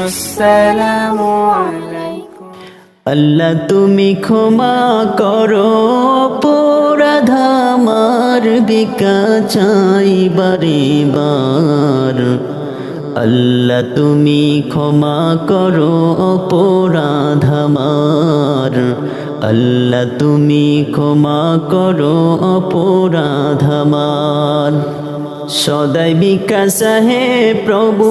আসসালামু আলাইকুম। আল্লাহ তুমি ক্ষমা করো অপরাধ আমার, বিকা চাই বারে বার। আল্লাহ তুমি ক্ষমা করো অপরাধ আমার, আল্লাহ তুমি ক্ষমা করো অপরাধ আমার। সদাই বিকাশ হে প্রভু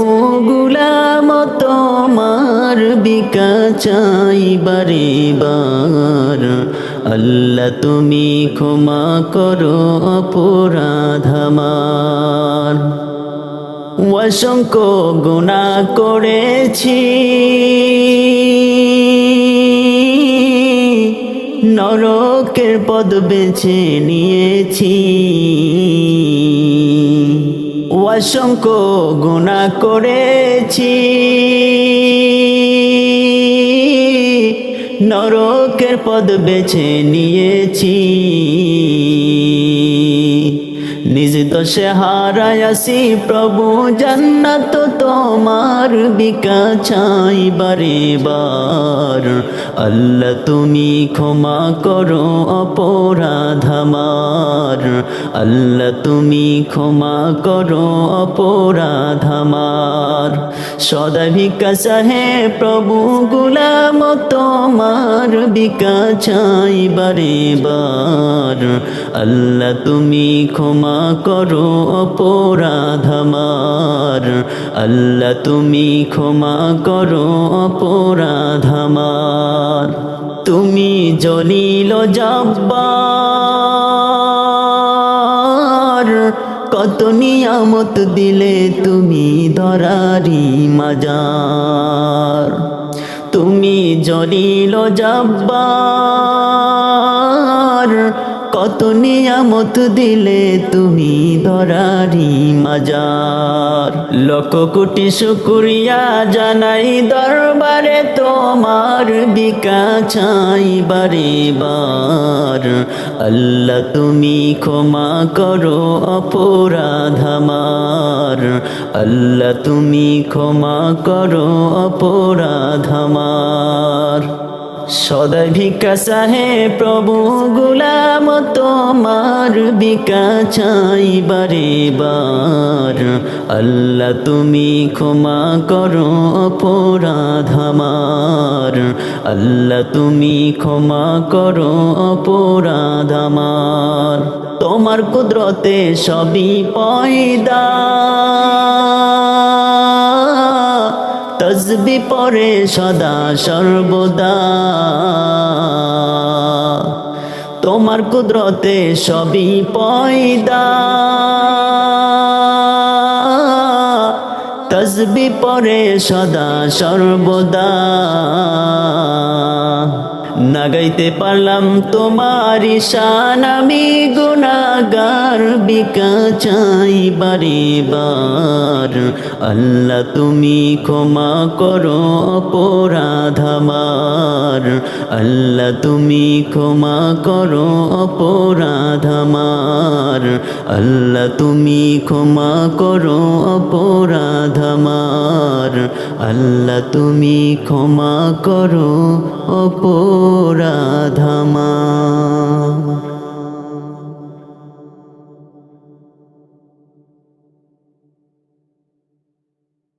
গুলাম তোমার, বিকা চাই বারে বার। আল্লাহ তুমি ক্ষমা করো অপরাধ আমার। অসংখ্য গুনাহ করেছি, নরকের পথ বেছে নিয়েছি। অসংখ্য গুনাহ করেছি, নরকের পথ বেছে নিয়েছি। নিজ দোষে হারায়াছি প্রভু জান্নাত তোমার, বিকা চাই বারে বার। আল্লাহ তুমি ক্ষমা করো অপরাধ আমার, আল্লাহ তুমি ক্ষমা করো অপরাধ আমার। সদা ভিক্ষা চাহে প্রভু গুলাম তোমার, বিকা চাই বারে বার। আল্লাহ তুমি ক্ষমা করো অপরাধ আমার, আল্লাহ তুমি ক্ষমা করো অপরাধ আমার। তুমি জলিল জব্বার, কত নিয়ামত দিলে তুমি ধরারি মাজার। তুমি জলিল জব্বার, কত নিয়ামত দিলে তুমি ধরারি মাজার। লক্ষ কোটি শুকরিয়া জানাই দরবারে তোমার, বিকা চাই বারে বার। আল্লাহ তুমি ক্ষমা করো অপরাধ আমার, আল্লাহ তুমি ক্ষমা করো অপরাধ আমার। সদাই ভিক্ষা চাহে প্রভু গুলাম তোমার, বিকা চাই বারে বার। আল্লাহ তুমি ক্ষমা করো অপরাধ আমার, আল্লাহ তুমি ক্ষমা করো অপরাধ আমার। তোমার কুদরতে সবই পয়দা, তসবি পরে সদা সর্বদা। তোমার কুদরতে সবই পয়দা, তসবি পরে সদা সর্বদা। না গাইতে পারলাম তোমার শান আমি গুনাহগার, বিকা চাই বারে বার। আল্লাহ তুমি ক্ষমা করো অপরাধ আমার, আল্লাহ তুমি ক্ষমা করো অপরাধ আমার, আল্লাহ তুমি ক্ষমা করো অপরাধ আমার, আল্লাহ তুমি ক্ষমা করো অপরাধ আমার।